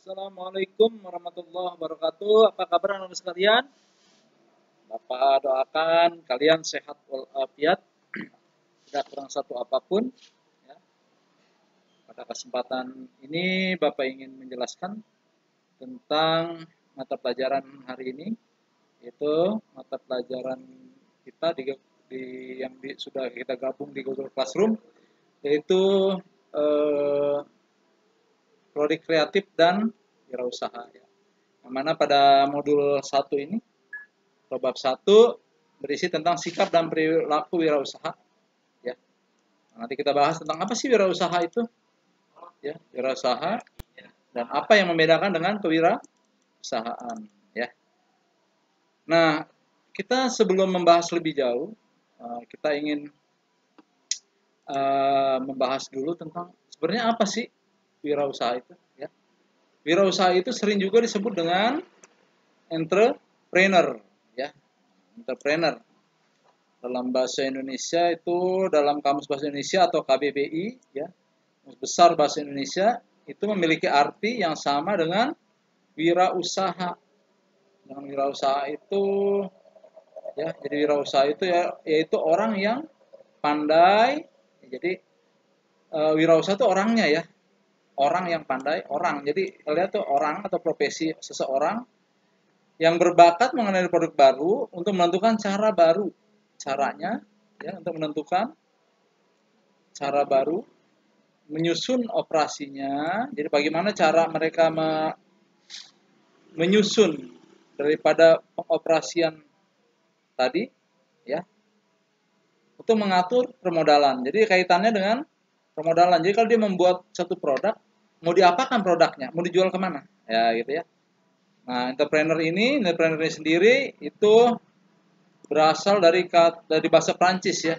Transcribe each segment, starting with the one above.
Assalamualaikum warahmatullahi wabarakatuh. Apa kabar anak-anak sekalian? Bapak doakan kalian sehat walafiat, tidak kurang satu apapun. Ya. Pada kesempatan ini Bapak ingin menjelaskan tentang mata pelajaran hari ini, yaitu mata pelajaran kita sudah kita gabung di Google Classroom, yaitu prodi kreatif dan wirausaha. Ya. Yang mana pada modul 1 ini, bab 1 berisi tentang sikap dan perilaku wirausaha. Ya. Nanti kita bahas tentang apa sih wirausaha itu. Ya, wirausaha dan apa yang membedakan dengan kewirausahaan. Ya. Nah, kita sebelum membahas lebih jauh, kita ingin membahas dulu tentang sebenarnya apa sih wirausaha itu. Ya. Wirausaha itu sering juga disebut dengan entrepreneur, ya, entrepreneur. Dalam bahasa Indonesia itu, dalam Kamus Bahasa Indonesia atau KBBI, ya, Kamus Besar Bahasa Indonesia, itu memiliki arti yang sama dengan wirausaha. Dengan wirausaha itu, ya, jadi wirausaha itu ya, yaitu orang yang pandai. Jadi wirausaha itu orangnya, ya, orang yang pandai, orang. Jadi lihat tuh orang atau profesi seseorang yang berbakat mengenai produk baru untuk menentukan cara baru, caranya, ya, untuk menentukan cara baru, menyusun operasinya. Jadi bagaimana cara mereka menyusun daripada pengoperasian tadi, ya, untuk mengatur permodalan. Jadi kaitannya dengan permodalan. Jadi kalau dia membuat satu produk, mau diapakan produknya, mau dijual kemana, ya, gitu ya. Nah, entrepreneur ini sendiri itu berasal dari bahasa Prancis, ya.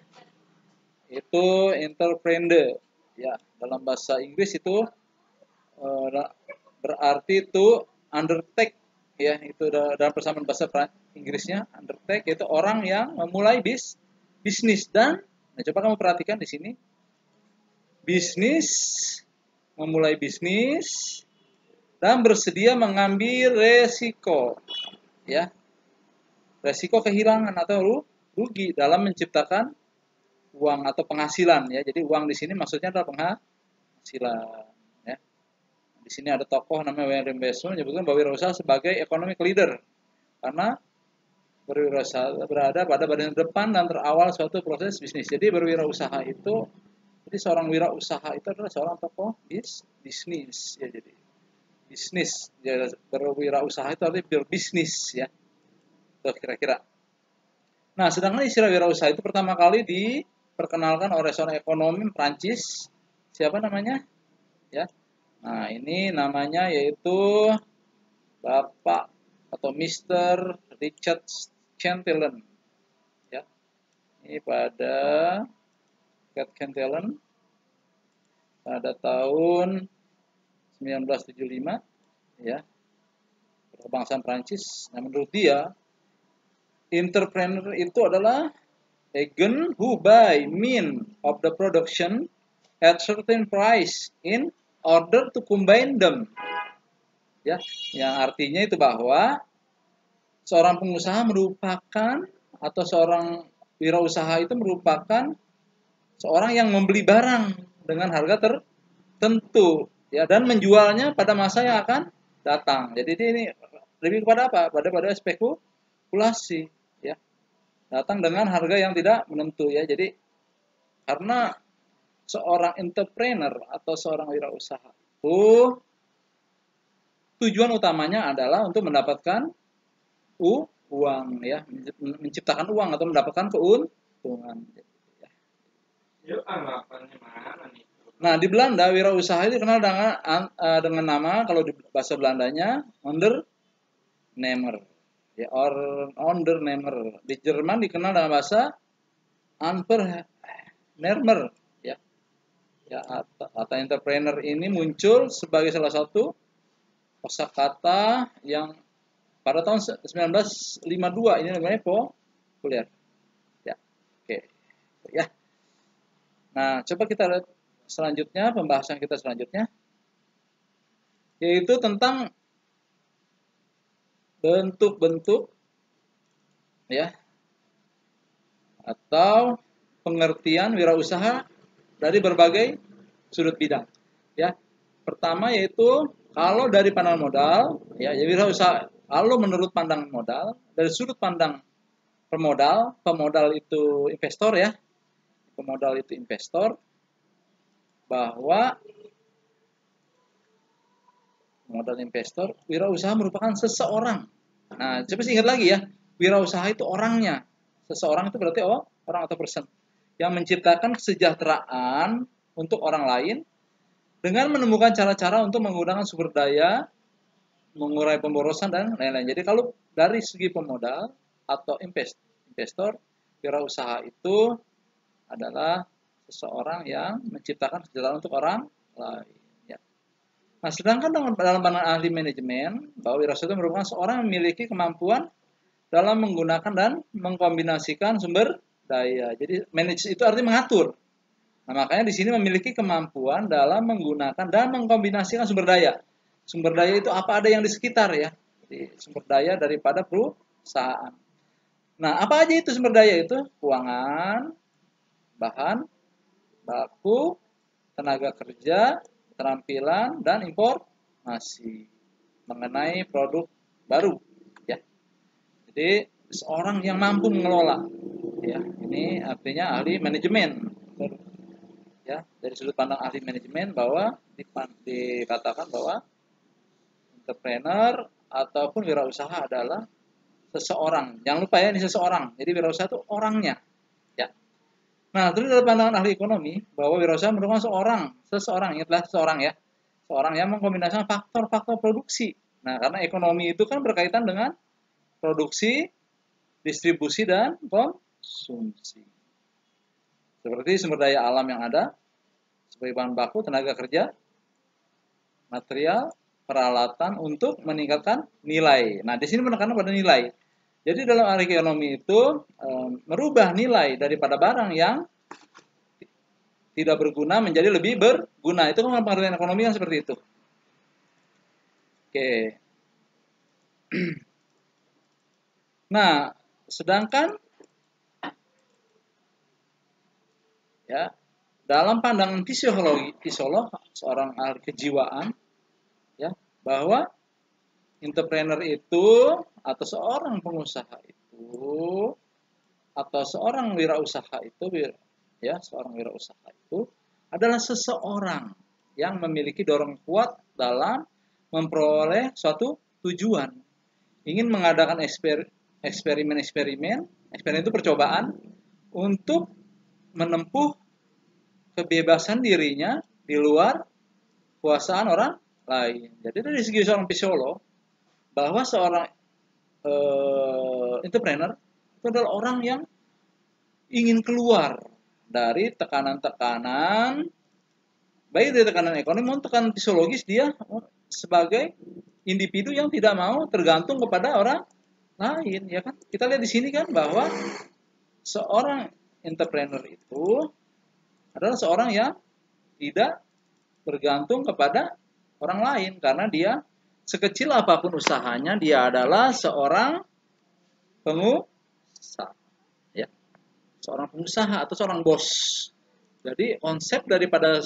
Itu entrepreneur, ya. Dalam bahasa Inggris itu berarti itu undertake, ya. Itu dalam persamaan bahasa Inggrisnya undertake itu orang yang memulai bisnis. Dan coba kamu perhatikan di sini, memulai bisnis dan bersedia mengambil resiko, ya, resiko kehilangan atau rugi dalam menciptakan uang atau penghasilan, ya. Jadi uang di sini maksudnya adalah penghasilan, ya. Di sini ada tokoh namanya Warren Buffett menyebutkan bahwa wirausaha sebagai economic leader karena berwirausaha berada pada badan depan dan terawal suatu proses bisnis. Jadi berwirausaha itu, jadi seorang wirausaha itu adalah seorang tokoh bisnis, ya. Jadi bisnis, ya, berwirausaha itu artinya berbisnis, ya. Itu kira-kira. Nah, sedangkan istilah wirausaha itu pertama kali diperkenalkan oleh seorang ekonom Prancis. Siapa namanya? Ya. Nah, ini namanya yaitu Bapak atau Mr. Richard Cantillon. Ya. Ini pada Cantillon pada tahun 1975, ya, kebangsaan Prancis. Nah, menurut dia, entrepreneur itu adalah agent who buy mean of the production at certain price in order to combine them. Ya, yang artinya itu bahwa seorang pengusaha merupakan atau seorang wirausaha itu merupakan seorang yang membeli barang dengan harga tertentu, ya, dan menjualnya pada masa yang akan datang. Jadi ini lebih kepada apa? Pada spekulasi, ya. Datang dengan harga yang tidak menentu, ya. Jadi karena seorang entrepreneur atau seorang wirausaha itu tujuan utamanya adalah untuk mendapatkan uang, ya, menciptakan uang atau mendapatkan keuntungan. Nah, di Belanda wirausaha itu dikenal dengan nama, kalau di bahasa Belandanya ondernemer, ya, ondernemer. Di Jerman dikenal dengan bahasa Unternehmer, ya. Ya, kata entrepreneur ini muncul sebagai salah satu kosakata yang pada tahun 1952 ini namanya populer, ya. Oke, ya. Nah, coba kita lihat selanjutnya, pembahasan kita selanjutnya. yaitu tentang bentuk-bentuk ya atau pengertian wirausaha dari berbagai sudut bidang. Ya, pertama yaitu kalau dari pandangan modal, ya wirausaha kalau menurut pandangan modal dari sudut pandang pemodal itu investor ya, pemodal itu investor, bahwa modal investor, wirausaha merupakan seseorang. Nah, coba ingat lagi ya, wirausaha itu orangnya. Seseorang itu berarti orang atau person yang menciptakan kesejahteraan untuk orang lain dengan menemukan cara-cara untuk menggunakan sumber daya, mengurai pemborosan dan lain-lain. Jadi kalau dari segi pemodal atau investor, wirausaha itu adalah seseorang yang menciptakan kesejahteraan untuk orang lain. Nah, sedangkan dalam pandangan ahli manajemen, bahwa wirausaha itu merupakan seorang yang memiliki kemampuan dalam menggunakan dan mengkombinasikan sumber daya. Jadi, manage itu artinya mengatur. Nah, makanya di sini memiliki kemampuan dalam menggunakan dan mengkombinasikan sumber daya. Sumber daya itu apa ada yang di sekitar ya. Jadi, sumber daya daripada perusahaan. Nah, apa aja itu sumber daya itu? Keuangan, bahan, baku, tenaga kerja, keterampilan, dan informasi mengenai produk baru. Ya, jadi seorang yang mampu mengelola. Ya, ini artinya ahli manajemen. Ya, dari sudut pandang ahli manajemen bahwa dikatakan bahwa entrepreneur ataupun wirausaha adalah seseorang. Jangan lupa ya, ini seseorang. Jadi wirausaha itu orangnya. Ya. Nah, terus dari pandangan ahli ekonomi bahwa wirausaha merupakan seseorang, ingatlah seseorang ya, seorang yang mengkombinasikan faktor-faktor produksi. Nah, karena ekonomi itu kan berkaitan dengan produksi, distribusi, dan konsumsi. Seperti sumber daya alam yang ada, sebagai bahan baku, tenaga kerja, material, peralatan untuk meningkatkan nilai. Nah, di sini menekankan pada nilai. Jadi dalam ahli ekonomi itu merubah nilai daripada barang yang tidak berguna menjadi lebih berguna. Itu kan pengertian ekonomi kan seperti itu. Oke. Nah, sedangkan ya dalam pandangan fisiolog seorang ahli kejiwaan ya bahwa entrepreneur itu atau seorang pengusaha itu atau seorang wirausaha itu ya seorang wirausaha itu adalah seseorang yang memiliki dorongan kuat dalam memperoleh suatu tujuan, ingin mengadakan eksperimen itu percobaan untuk menempuh kebebasan dirinya di luar kuasaan orang lain. Jadi dari segi seorang fisiolog bahwa seorang entrepreneur itu adalah orang yang ingin keluar dari tekanan-tekanan, baik dari tekanan ekonomi maupun tekanan fisiologis. Dia sebagai individu yang tidak mau tergantung kepada orang lain, ya kan? Kita lihat di sini kan bahwa seorang entrepreneur itu adalah seorang yang tidak bergantung kepada orang lain karena dia sekecil apapun usahanya dia adalah seorang pengusaha, ya, seorang pengusaha atau seorang bos. Jadi konsep daripada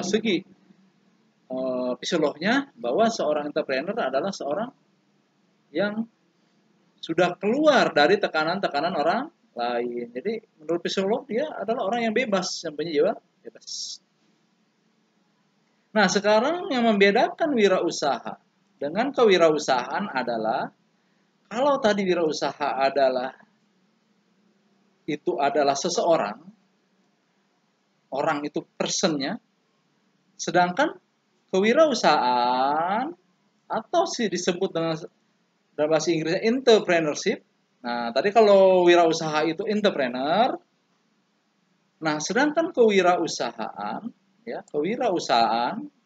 segi fisiolognya bahwa seorang entrepreneur adalah seorang yang sudah keluar dari tekanan-tekanan orang lain. Jadi menurut fisiolog dia adalah orang yang bebas, yang punya jiwa bebas. Nah, sekarang yang membedakan wirausaha dengan kewirausahaan adalah kalau tadi wirausaha adalah seseorang, orang itu personnya, sedangkan kewirausahaan atau disebut dengan dalam bahasa Inggrisnya entrepreneurship. Nah, tadi kalau wirausaha itu entrepreneur. Nah, sedangkan kewirausahaan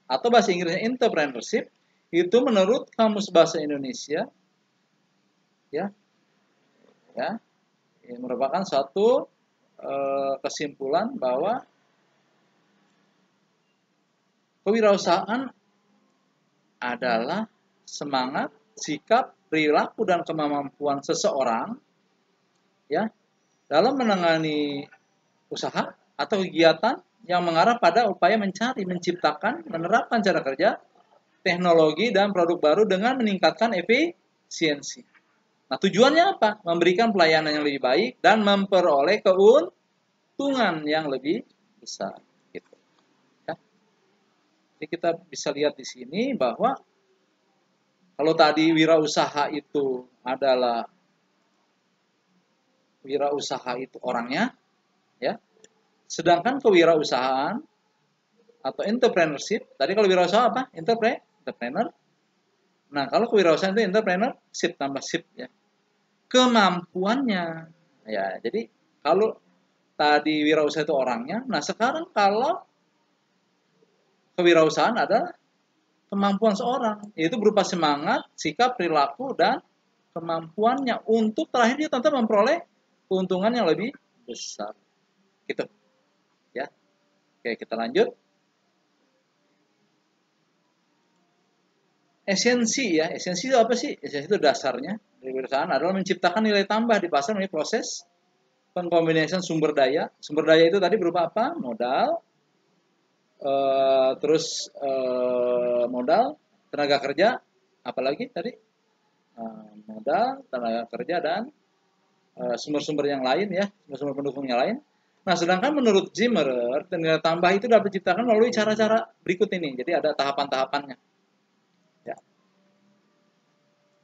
atau bahasa Inggrisnya entrepreneurship itu menurut Kamus Bahasa Indonesia ya merupakan suatu kesimpulan bahwa kewirausahaan adalah semangat, sikap, perilaku dan kemampuan seseorang ya dalam menangani usaha atau kegiatan yang mengarah pada upaya mencari, menciptakan, menerapkan cara kerja, teknologi dan produk baru dengan meningkatkan efisiensi. Nah, tujuannya apa? Memberikan pelayanan yang lebih baik dan memperoleh keuntungan yang lebih besar. Gitu. Ya. Jadi kita bisa lihat di sini bahwa kalau tadi wirausaha itu adalah orangnya, ya. Sedangkan kewirausahaan atau entrepreneurship, tadi kalau wirausaha apa? Entrepreneur. Nah, kalau kewirausahaan itu entrepreneurship tambah ship ya. Kemampuannya. Ya, jadi kalau tadi wirausaha itu orangnya, nah sekarang kalau kewirausahaan adalah kemampuan seorang, yaitu berupa semangat, sikap, perilaku dan kemampuannya untuk terakhir dia tentu memperoleh keuntungan yang lebih besar. Gitu. Ya. Oke, kita lanjut. Esensi ya, esensi itu apa sih? Esensi itu dasarnya dari perusahaan adalah menciptakan nilai tambah di pasar melalui proses pengkombinasian sumber daya. Sumber daya itu tadi berupa apa? Modal, modal, tenaga kerja, apalagi tadi modal, tenaga kerja dan sumber-sumber yang lain ya, sumber-sumber pendukung yang lain. Nah, sedangkan menurut Zimmerer, nilai tambah itu dapat diciptakan melalui cara-cara berikut ini. Jadi ada tahapan-tahapannya. Ya.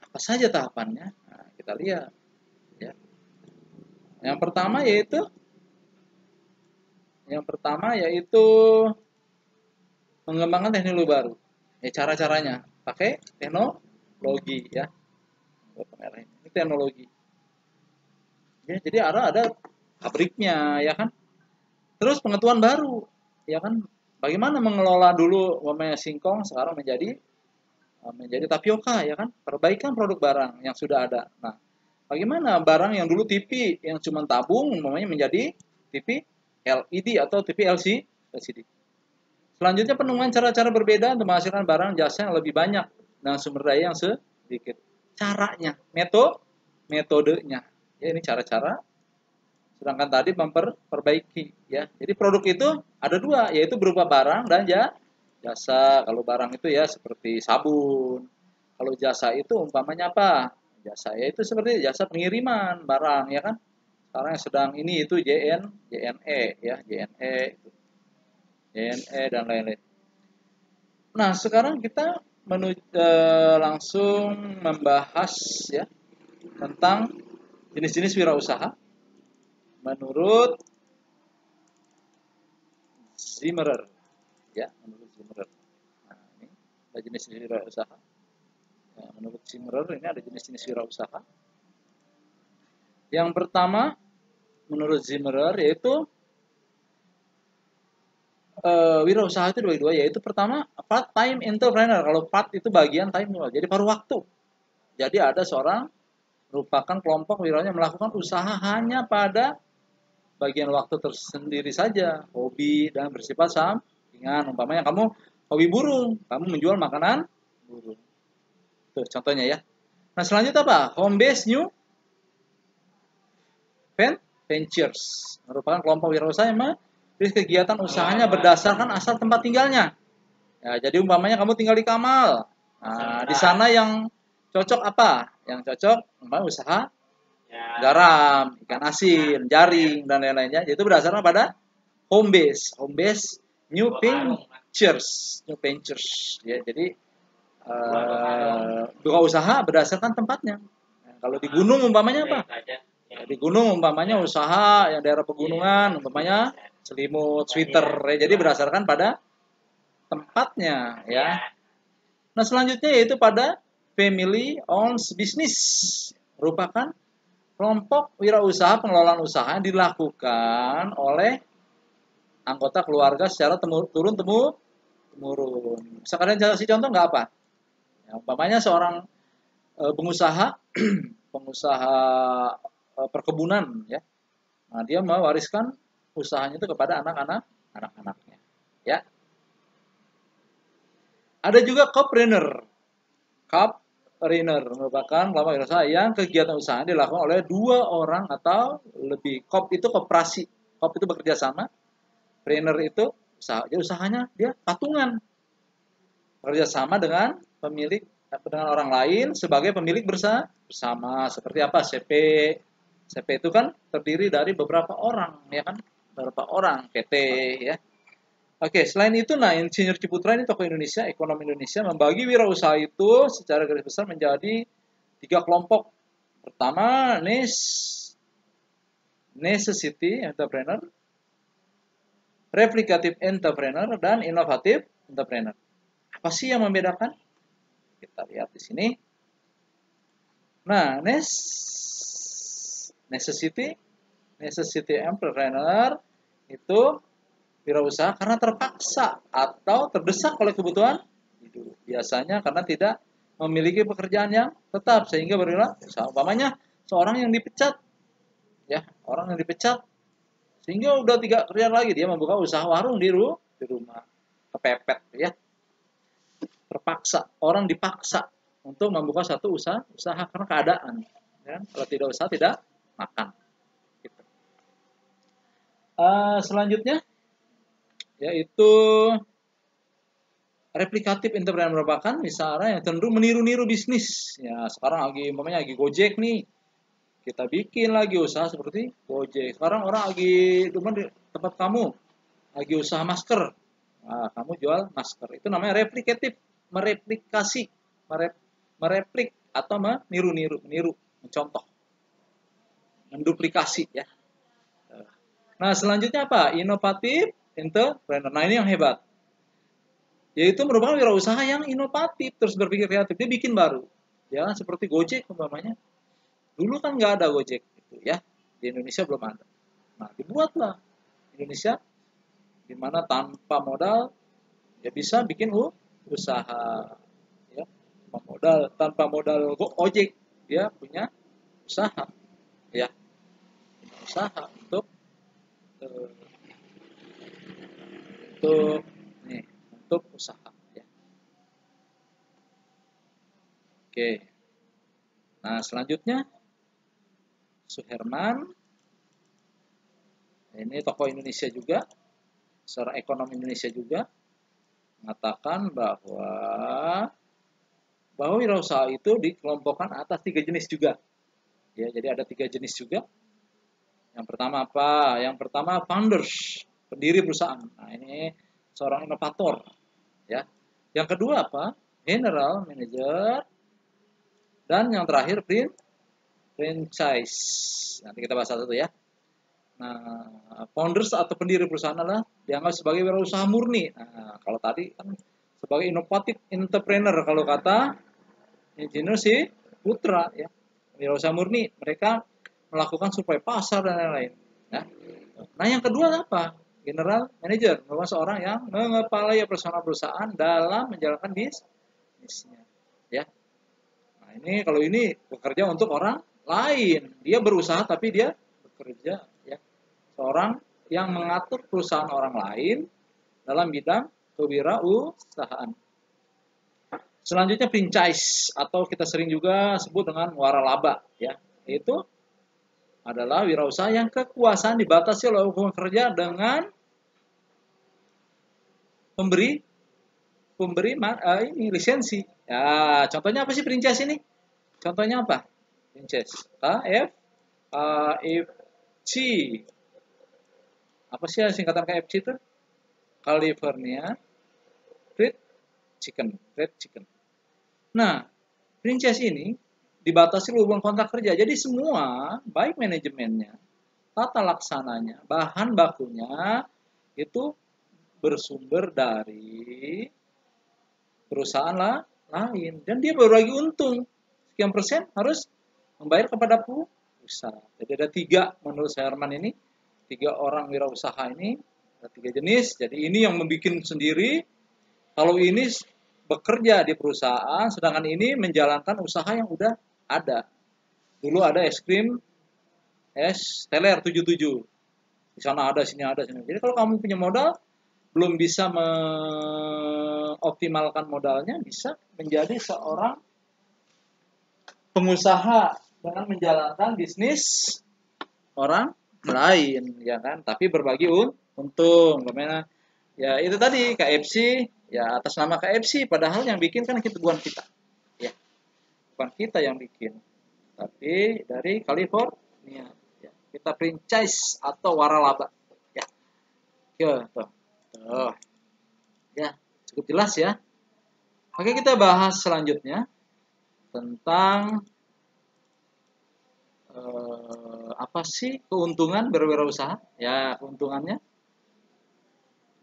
Apa saja tahapannya? Nah, kita lihat. Ya. Yang pertama yaitu mengembangkan teknologi baru. Ya, cara-caranya pakai teknologi ya. Ini teknologi. Ya, jadi ada pabriknya ya kan. Terus pengetahuan baru ya kan. Bagaimana mengelola dulu singkong sekarang menjadi tapioka ya kan. Perbaikan produk barang yang sudah ada. Nah, bagaimana barang yang dulu TV yang cuma tabung umpamanya menjadi TV LED atau TV LCD. Selanjutnya penemuan cara-cara berbeda untuk menghasilkan barang jasa yang lebih banyak dengan sumber daya yang sedikit. Caranya, metodenya. Ya, ini cara-cara. Sedangkan tadi memperbaiki ya. Jadi produk itu ada dua, yaitu berupa barang dan jasa. Kalau barang itu ya seperti sabun. Kalau jasa itu umpamanya apa? Jasa ya itu seperti jasa pengiriman barang ya kan. Sekarang yang sedang ini itu JNE ya, JNE dan lain-lain. Nah, sekarang kita langsung membahas ya tentang jenis-jenis wirausaha menurut Zimmerer ya, menurut Zimmerer. Nah, ini ada jenis-jenis wirausaha. Ya, menurut Zimmerer ini ada jenis-jenis wirausaha. Yang pertama menurut Zimmerer yaitu wirausaha itu dua-dua, yaitu pertama part time entrepreneur. Kalau part itu bagian time, jadi paruh waktu. Jadi ada seorang merupakan kelompok wirausaha melakukan usaha hanya pada bagian waktu tersendiri saja, hobi dan bersifat sampingan. Umpamanya kamu hobi burung, kamu menjual makanan burung. Itu contohnya ya. Nah, selanjutnya apa? Home base new ventures merupakan kelompok wirausaha yang kegiatan usahanya berdasarkan asal tempat tinggalnya. Ya, jadi umpamanya kamu tinggal di Kamal. Nah, di sana yang cocok apa? Yang cocok umpamanya usaha garam, ikan asin, jaring dan lain-lainnya. Itu berdasarkan pada home base new ventures. Ya, jadi buka usaha berdasarkan tempatnya. Nah, kalau di gunung umpamanya apa? Ya, di gunung umpamanya usaha yang daerah pegunungan umpamanya selimut, sweater. Ya, jadi berdasarkan pada tempatnya ya. Nah, selanjutnya yaitu pada family owned business, merupakan kelompok wirausaha pengelolaan usaha yang dilakukan oleh anggota keluarga secara turun-temurun. Bisa kalian kasih contoh nggak apa? Ya, umpamanya seorang pengusaha perkebunan ya. Nah, dia mewariskan usahanya itu kepada anak-anaknya. Ya. Ada juga co-planner. Cop-Reiner merupakan kelompok wirausaha yang kegiatan usaha dilakukan oleh 2 orang atau lebih. Cop itu koperasi, Cop itu bekerja sama, Reiner itu usaha. Jadi usahanya dia patungan, bekerja sama dengan pemilik, dengan orang lain sebagai pemilik bersama. Seperti apa? CP itu kan terdiri dari beberapa orang, ya kan? Beberapa orang, PT, ya. Oke, selain itu, nah, Insinyur Ciputra ini tokoh Indonesia, ekonomi Indonesia, membagi wirausaha itu secara garis besar menjadi 3 kelompok. Pertama, necessity entrepreneur, replicative entrepreneur, dan inovatif entrepreneur. Apa sih yang membedakan? Kita lihat di sini. Nah, necessity entrepreneur itu wirausaha karena terpaksa atau terdesak oleh kebutuhan hidup. Biasanya karena tidak memiliki pekerjaan yang tetap sehingga berwirausaha. Umpamanya seorang yang dipecat, ya, orang yang dipecat sehingga udah tidak kerja lagi, dia membuka usaha warung di rumah, kepepet, ya. Terpaksa, orang dipaksa untuk membuka satu usaha karena keadaan, ya. Kalau tidak usaha tidak makan. Gitu. Selanjutnya yaitu replikatif entrepreneur merupakan misalnya yang cenderung meniru-niru bisnis. Ya, sekarang lagi Gojek nih. Kita bikin lagi usaha seperti Gojek. Sekarang orang lagi di tempat kamu lagi usaha masker. Nah, kamu jual masker. Itu namanya replikatif, mereplikasi, mereplik atau meniru, mencontoh, menduplikasi, ya. Nah, selanjutnya apa? Inovatif entrepreneur. Nah, ini yang hebat. Yaitu merupakan wirausaha yang inovatif, terus berpikir kreatif. Dia bikin baru. Ya, seperti Gojek umpamanya. Dulu kan nggak ada Gojek, gitu, ya. Di Indonesia belum ada. Nah, dibuatlah Indonesia di mana tanpa modal ya bisa bikin usaha, ya. Tanpa modal ojek, dia punya usaha, ya. Usaha untuk usaha, ya. Oke. Nah, selanjutnya Suherman. Ini tokoh Indonesia juga, seorang ekonom Indonesia juga, mengatakan bahwa wirausaha itu dikelompokkan atas 3 jenis juga. Ya, jadi ada 3 jenis juga. Yang pertama apa? Yang pertama founders, pendiri perusahaan. Nah, ini seorang inovator, ya. Yang kedua apa? General manager. Dan yang terakhir franchise. Nanti kita bahas satu ya. Nah, founders atau pendiri perusahaan adalah dianggap sebagai wirausaha murni. Nah, kalau tadi kan sebagai inovatif entrepreneur kalau kata Insinyur Ciputra, ya. Wirausaha murni, mereka melakukan suplai pasar dan lain-lain. Nah, yang kedua apa? General manager, merupakan seorang yang mengepalai personal perusahaan dalam menjalankan bisnisnya, ya. Nah, kalau ini bekerja untuk orang lain, dia berusaha tapi dia bekerja, ya. Seorang yang mengatur perusahaan orang lain dalam bidang kewirausahaan. Selanjutnya franchise atau kita sering juga sebut dengan waralaba, ya. Itu adalah wirausaha yang kekuasaan dibatasi oleh hubungan kerja dengan pemberi ini lisensi. Ya, contohnya apa sih franchise ini? Contohnya apa? Franchise. KFC. Apa sih singkatan KFC itu? California Fried Chicken. Nah, franchise ini dibatasi hubungan kontrak kerja. Jadi semua, baik manajemennya, tata laksananya, bahan bakunya, itu bersumber dari perusahaan lain. Dan dia baru lagi untung. Sekian persen harus membayar kepada pusat. Jadi ada 3 menurut Herman ini. 3 orang wirausaha ini. Ada 3 jenis. Jadi ini yang membuat sendiri. Kalau ini bekerja di perusahaan, sedangkan ini menjalankan usaha yang udah ada. Dulu ada es teler 77. Di sana ada, sini ada, sini. Jadi kalau kamu punya modal, belum bisa mengoptimalkan modalnya, bisa menjadi seorang pengusaha dengan menjalankan bisnis orang lain, ya kan? Tapi berbagi untung, gimana? Ya itu tadi KFC, ya atas nama KFC, padahal yang bikin kan itu bukan kita, ya, bukan kita yang bikin, tapi dari California. Ya. Kita franchise atau waralaba, ya, tuh, ya, cukup jelas ya. Oke, kita bahas selanjutnya tentang apa sih keuntungan berwirausaha? Ya, keuntungannya.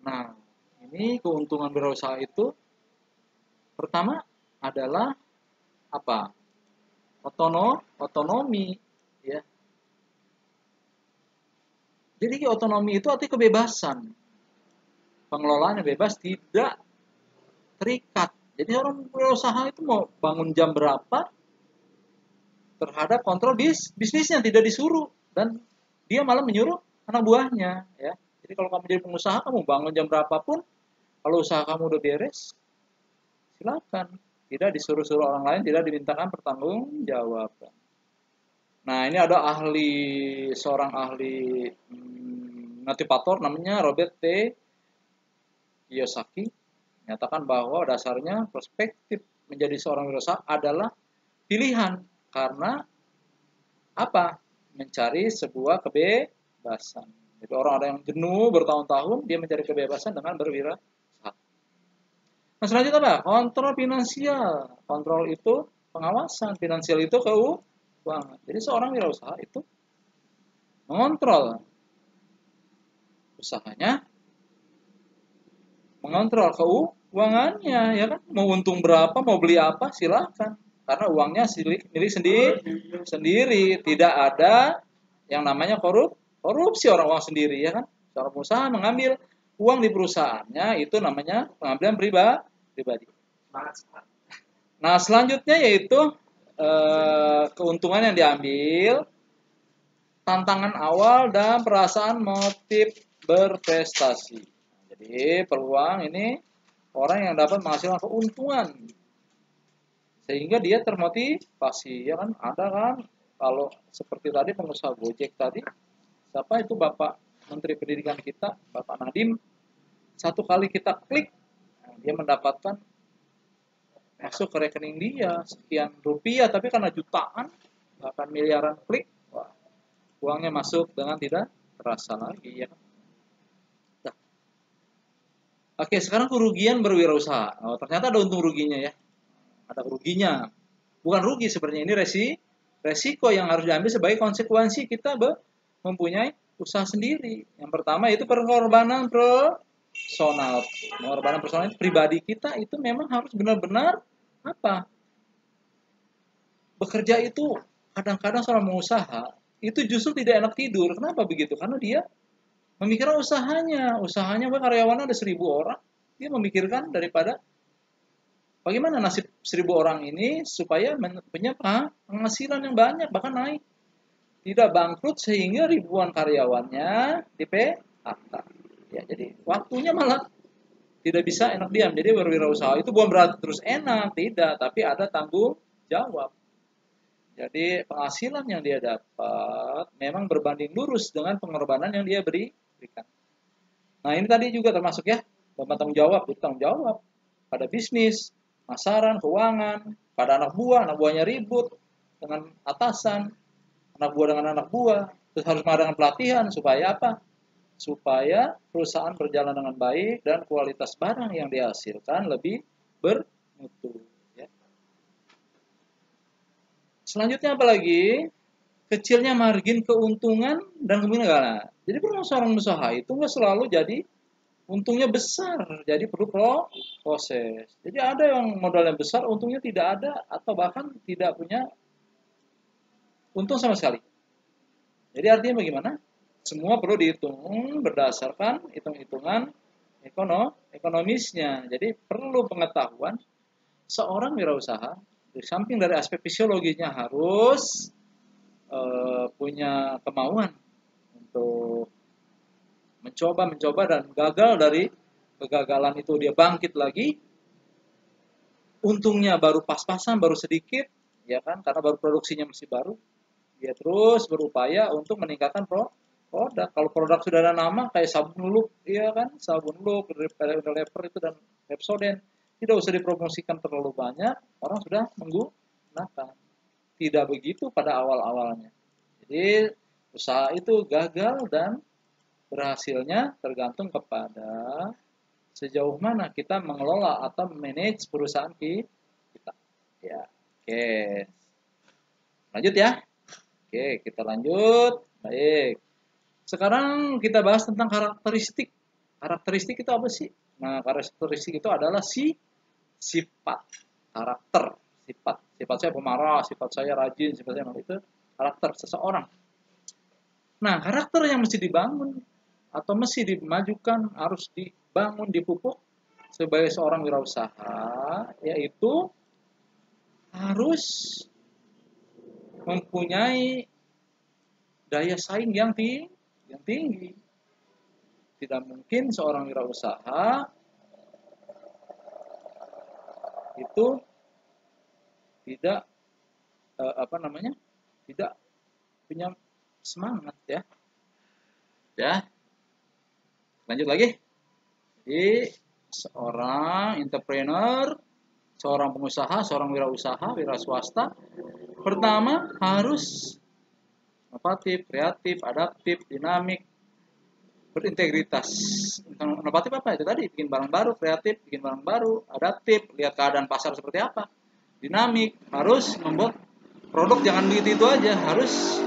Nah, ini keuntungan berwirausaha itu pertama adalah apa? Otonomi, ya. Jadi otonomi itu artinya kebebasan. Pengelolaannya bebas, tidak terikat. Jadi orang berusaha itu mau bangun jam berapa terhadap kontrol bisnisnya, tidak disuruh, dan dia malah menyuruh anak buahnya, ya. Jadi kalau kamu jadi pengusaha, kamu bangun jam berapapun, kalau usaha kamu udah beres, silakan. Tidak disuruh-suruh orang lain, tidak dimintakan pertanggungjawaban. Nah, ini ada seorang ahli motivator namanya Robert T. Kiyosaki, menyatakan bahwa dasarnya perspektif menjadi seorang wirausaha adalah pilihan karena apa? Mencari sebuah kebebasan. Jadi orang-orang yang jenuh bertahun-tahun dia mencari kebebasan dengan berwirausaha. Nah, selanjutnya apa? Kontrol finansial. Kontrol itu pengawasan, finansial itu keuangan. Jadi seorang wirausaha itu mengontrol usahanya, mengontrol keuangannya, ya kan? Mau untung berapa, mau beli apa, silakan. Karena uangnya milik sendiri, tidak ada yang namanya korupsi orang uang sendiri, ya kan? Seorang pengusaha mengambil uang di perusahaannya, itu namanya pengambilan pribadi. Nah, selanjutnya yaitu keuntungan yang diambil, tantangan awal dan perasaan motif berprestasi. Jadi peluang ini orang yang dapat menghasilkan keuntungan sehingga dia termotivasi, ya kan? Ada kan kalau seperti tadi pengusaha Gojek tadi, siapa itu Bapak Menteri Pendidikan kita, Bapak Nadiem, satu kali kita klik, dia mendapatkan masuk ke rekening dia sekian rupiah, tapi karena jutaan bahkan miliaran klik, wah, uangnya masuk dengan tidak terasa lagi, ya kan? Nah. Oke, sekarang kerugian berwirausaha. Oh, ternyata ada untung ruginya, ya. Ada ruginya. Bukan rugi sebenarnya, ini resiko yang harus diambil sebagai konsekuensi kita mempunyai usaha sendiri. Yang pertama itu pengorbanan personal. Pengorbanan personal itu pribadi kita itu memang harus benar-benar apa? Bekerja itu kadang-kadang seorang pengusaha itu justru tidak enak tidur. Kenapa begitu? Karena dia memikirkan usahanya karyawannya ada 1.000 orang, dia memikirkan daripada bagaimana nasib 1.000 orang ini supaya punya penghasilan yang banyak, bahkan naik, tidak bangkrut sehingga ribuan karyawannya di PHK. Ya, jadi waktunya malah tidak bisa enak diam. Jadi berwirausaha itu bukan berarti terus enak, tidak, tapi ada tanggung jawab. Jadi penghasilan yang dia dapat memang berbanding lurus dengan pengorbanan yang dia berikan. Nah, ini tadi juga termasuk ya, tanggung jawab, bertanggung jawab pada bisnis, pemasaran, keuangan, pada anak buahnya ribut dengan atasan, anak buah dengan anak buah, terus harus mengadakan pelatihan supaya apa? Supaya perusahaan berjalan dengan baik dan kualitas barang yang dihasilkan lebih bermutu. Ya. Selanjutnya apalagi? Kecilnya margin keuntungan dan kegagalan. Jadi seorang usaha itu nggak selalu jadi untungnya besar, jadi perlu proses. Jadi ada yang modalnya besar, untungnya tidak ada atau bahkan tidak punya untung sama sekali. Jadi artinya bagaimana? Semua perlu dihitung berdasarkan hitung-hitungan ekonomisnya. Jadi perlu pengetahuan seorang wirausaha, di samping dari aspek fisiologinya harus punya kemauan untuk mencoba dan gagal, dari kegagalan itu dia bangkit lagi, untungnya baru pas-pasan, baru sedikit, ya kan? Karena baru produksinya masih baru, dia terus berupaya untuk meningkatkan produk. Kalau produk sudah ada nama kayak sabun look, ya kan? Sabun look, Unilever itu dan Pepsodent, tidak usah dipromosikan terlalu banyak, orang sudah menggunakan. Tidak begitu pada awal-awalnya. Jadi usaha itu gagal dan berhasilnya tergantung kepada sejauh mana kita mengelola atau manage perusahaan kita. Ya, oke. Lanjut ya. Oke, kita lanjut. Baik. Sekarang kita bahas tentang karakteristik. Karakteristik itu apa sih? Nah, karakteristik itu adalah sifat, karakter, sifat. Sifat saya pemarah, sifat saya rajin, sifat saya itu karakter seseorang. Nah, karakter yang mesti dibangun atau mesti dimajukan, harus dibangun, dipupuk sebagai seorang wirausaha, yaitu harus mempunyai daya saing yang tinggi. Tidak mungkin seorang wirausaha itu tidak tidak punya semangat ya. Ya, lanjut lagi. Jadi seorang entrepreneur, seorang pengusaha, seorang wirausaha, wira swasta, pertama harus inovatif, kreatif, adaptif, dinamik, berintegritas. Inovatif apa itu tadi? Bikin barang baru, kreatif, bikin barang baru, adaptif, lihat keadaan pasar seperti apa. Dinamik, harus membuat produk jangan begitu itu aja, harus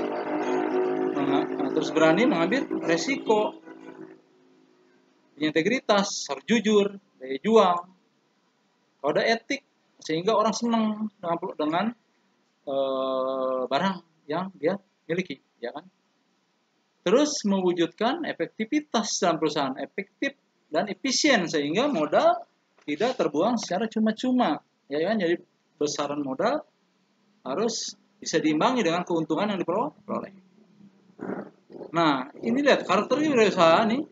terus berani mengambil resiko. Integritas, harus jujur, daya juang, kode etik, sehingga orang senang dengan barang yang dia miliki, ya kan? Terus mewujudkan efektivitas dalam perusahaan, efektif dan efisien sehingga modal tidak terbuang secara cuma-cuma, ya kan? Jadi besaran modal harus bisa diimbangi dengan keuntungan yang diperoleh. Nah, ini lihat karakternya wirausaha nih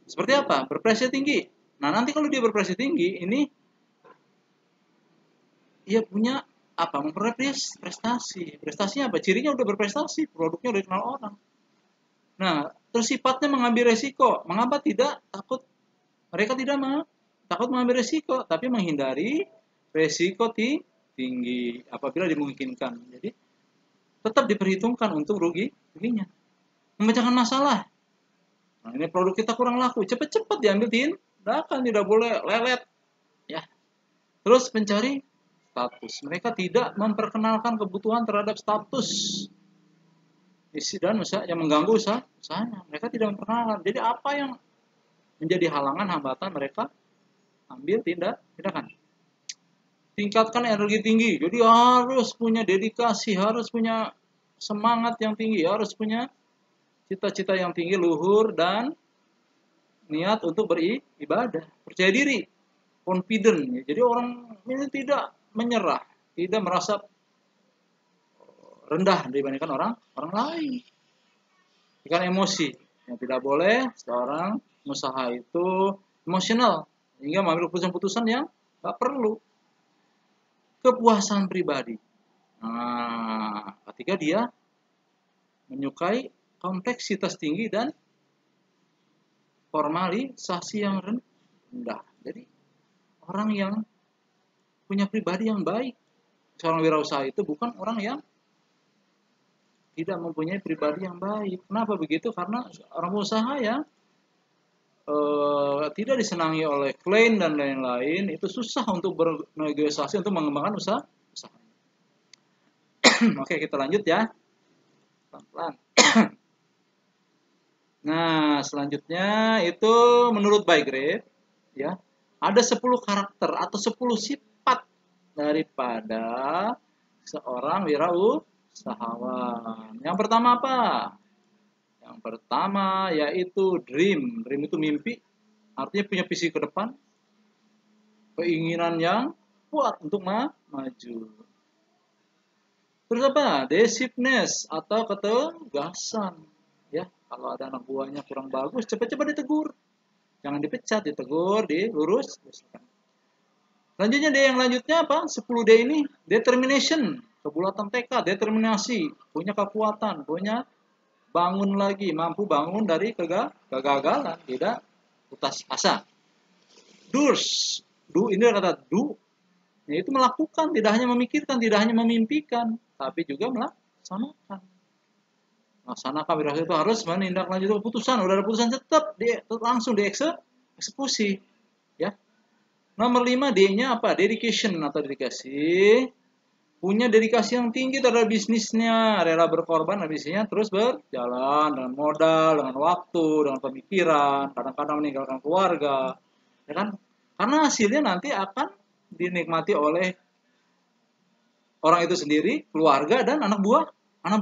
seperti apa? Berprestasi tinggi. Nah, nanti kalau dia berprestasi tinggi, ini dia punya apa? Memperoleh prestasi. Prestasinya apa? Cirinya udah berprestasi, produknya udah dikenal orang. Nah, terus sifatnya mengambil resiko. Mengapa tidak takut? Mereka tidak takut mengambil resiko, tapi menghindari resiko tinggi apabila dimungkinkan. Jadi tetap diperhitungkan untuk ruginya. Memecahkan masalah. Nah, ini produk kita kurang laku, cepat-cepat diambil tindakan, tidak boleh lelet. Ya. Terus mencari status. Mereka tidak memperkenalkan kebutuhan terhadap status isi dan usaha yang mengganggu usahanya. Mereka tidak memperkenalkan. Jadi apa yang menjadi halangan, hambatan, mereka ambil tindakan. Tingkatkan energi tinggi. Jadi harus punya dedikasi, harus punya semangat yang tinggi, harus punya cita-cita yang tinggi, luhur, dan niat untuk beribadah. Percaya diri, confident. Jadi orang ini tidak menyerah, tidak merasa rendah dibandingkan orang lain. Ikan emosi. Yang tidak boleh seorang pengusaha itu emosional hingga mengambil keputusan-keputusan yang tak perlu. Kepuasan pribadi. Nah, ketika dia menyukai kompleksitas tinggi dan formalisasi yang rendah. Jadi orang yang punya pribadi yang baik. Seorang wirausaha itu bukan orang yang tidak mempunyai pribadi yang baik. Kenapa begitu? Karena orang usaha ya tidak disenangi oleh klien dan lain-lain, itu susah untuk bernegosiasi untuk mengembangkan usaha. Oke, kita lanjut ya. Pelan-pelan. Nah, selanjutnya itu menurut Bygrave ya, ada 10 karakter atau 10 sifat daripada seorang wirausahawan. Yang pertama apa? Yang pertama yaitu dream. Dream itu mimpi, artinya punya visi ke depan, keinginan yang kuat untuk maju. Terus apa? Decisiveness atau ketegasan. Ya, kalau ada anak buahnya kurang bagus, cepat-cepat ditegur. Jangan dipecat, ditegur, dilurus. Selanjutnya D yang lanjutnya apa? 10D ini determination, kebulatan tekad, determinasi, punya kekuatan, punya bangun lagi, mampu bangun dari kegagalan, tidak putus asa. Doers, do ini kata do, yaitu melakukan, tidak hanya memikirkan, tidak hanya memimpikan, tapi juga melaksanakan. Melaksanakan wirausaha itu harus menindaklanjuti keputusan. Udah ada keputusan tetap langsung dieksekusi. Ya. Nomor 5 D-nya apa? Dedication atau dedikasi. Punya dedikasi yang tinggi terhadap bisnisnya, rela berkorban bisnisnya terus berjalan dengan modal, dengan waktu, dengan pemikiran, kadang-kadang meninggalkan keluarga, ya kan? Karena hasilnya nanti akan dinikmati oleh orang itu sendiri, keluarga dan anak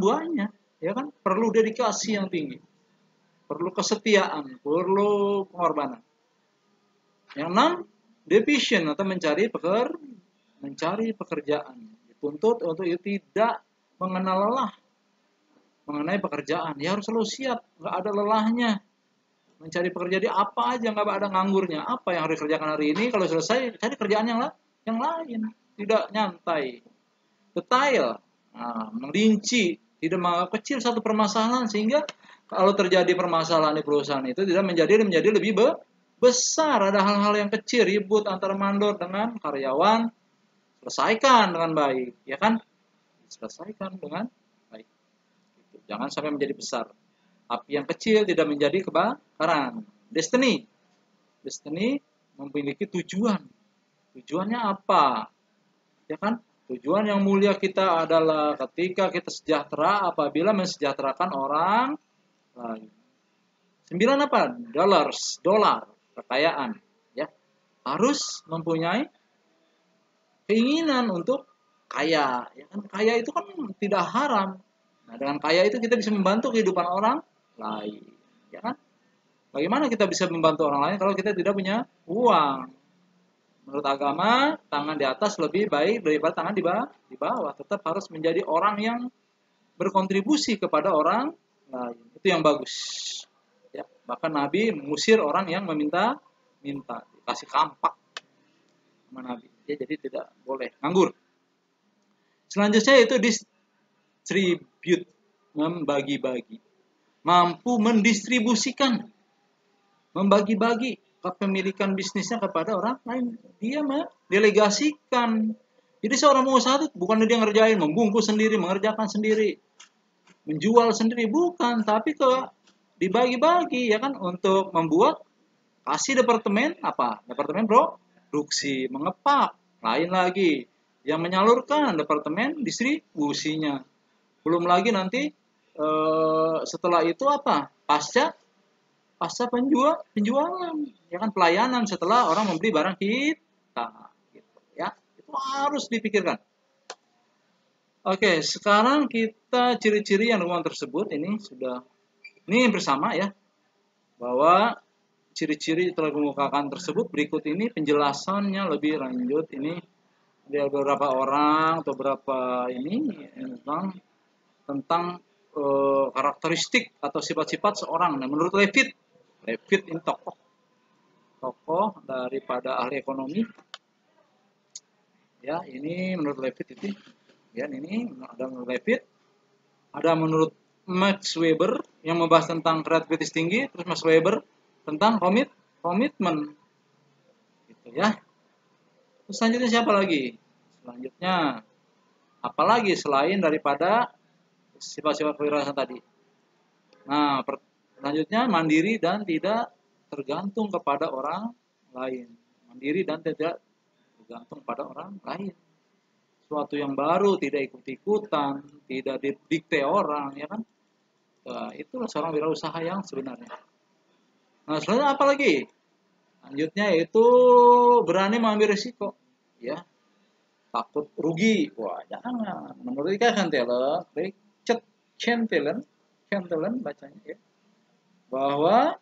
buahnya, ya kan? Perlu dedikasi yang tinggi, perlu kesetiaan, perlu pengorbanan. Yang 6, division atau mencari pekerjaan. Dituntut untuk tidak mengenal lelah mengenai pekerjaan. Ya harus selalu siap, nggak ada lelahnya. Mencari pekerjaan apa aja, nggak ada nganggurnya. Apa yang harus dikerjakan hari ini, kalau selesai cari kerjaan yang lain. Tidak nyantai. Detail, merinci, tidak menganggap kecil satu permasalahan sehingga kalau terjadi permasalahan di perusahaan itu tidak menjadi lebih besar. Ada hal-hal yang kecil, ribut antara mandor dengan karyawan, selesaikan dengan baik, ya kan? Selesaikan dengan baik. Jangan sampai menjadi besar. Api yang kecil tidak menjadi kebakaran. Destiny memiliki tujuan. Tujuannya apa? Ya kan? Tujuan yang mulia kita adalah ketika kita sejahtera apabila mensejahterakan orang lain. 9 apa? Dolar, kekayaan. Ya, harus mempunyai keinginan untuk kaya, ya kan? Kaya itu kan tidak haram. Nah, dengan kaya itu kita bisa membantu kehidupan orang lain, ya kan? Bagaimana kita bisa membantu orang lain kalau kita tidak punya uang? Menurut agama, tangan di atas lebih baik daripada tangan di bawah. Tetap harus menjadi orang yang berkontribusi kepada orang lain. Itu yang bagus. Ya, bahkan Nabi mengusir orang yang minta, dikasih kampak sama Nabi. Ya, jadi tidak boleh nganggur. Selanjutnya itu distribute, membagi-bagi. Mampu mendistribusikan, membagi-bagi kepemilikan bisnisnya kepada orang lain. Dia mendelegasikan. Jadi seorang pengusaha itu bukan dia ngerjain, membungkus sendiri, mengerjakan sendiri, menjual sendiri, bukan, tapi dibagi-bagi, ya kan, untuk membuat kasih departemen produksi, mengepak, lain lagi yang menyalurkan departemen distribusinya. Belum lagi nanti setelah itu apa? Pasca penjualan, ya kan, pelayanan setelah orang membeli barang kita, gitu, ya. Itu harus dipikirkan. Oke, sekarang kita ciri-ciri yang dukungan tersebut ini bersama ya, bahwa ciri-ciri telah mengemukakan tersebut. Berikut ini penjelasannya lebih lanjut. Ini ada beberapa orang atau beberapa ini tentang karakteristik atau sifat-sifat seorang. Nah, menurut Levitt ini tokoh daripada ahli ekonomi. Ya, ini menurut Levitt itu. Ya, ini ada menurut Levitt, ada menurut Max Weber yang membahas tentang kreativitas tinggi, terus Max Weber tentang komitmen. Gitu ya. Terus selanjutnya siapa lagi? Selanjutnya apalagi selain daripada sifat-sifat kewirausahaan tadi. Nah, selanjutnya mandiri dan tidak tergantung kepada orang lain. Mandiri dan tidak tergantung pada orang lain. Suatu yang baru, tidak ikut-ikutan, tidak didikte orang, ya kan? Nah, itulah seorang wirausaha yang sebenarnya. Nah, selanjutnya apa lagi? Selanjutnya yaitu berani mengambil risiko, ya. Takut rugi. Wah, jangan. Menurut Richard Cantillon bacanya ya, bahwa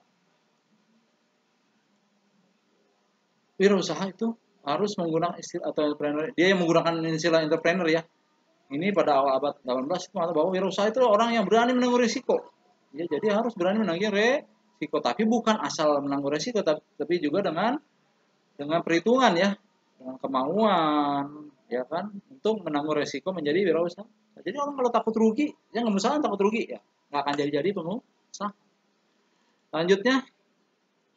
wirausaha itu harus menggunakan istilah atau entrepreneur. Dia yang menggunakan istilah entrepreneur ya. Ini pada awal abad 18 itu bahwa wirausaha itu orang yang berani menanggung risiko. Ya, jadi harus berani menanggung risiko, tapi bukan asal menanggung risiko, tapi juga dengan perhitungan ya. dengan kemauan, ya kan, untuk menanggung resiko menjadi wirausaha. Jadi orang kalau takut rugi, ya nggak usah takut rugi ya, nggak akan jadi pengusaha. Selanjutnya,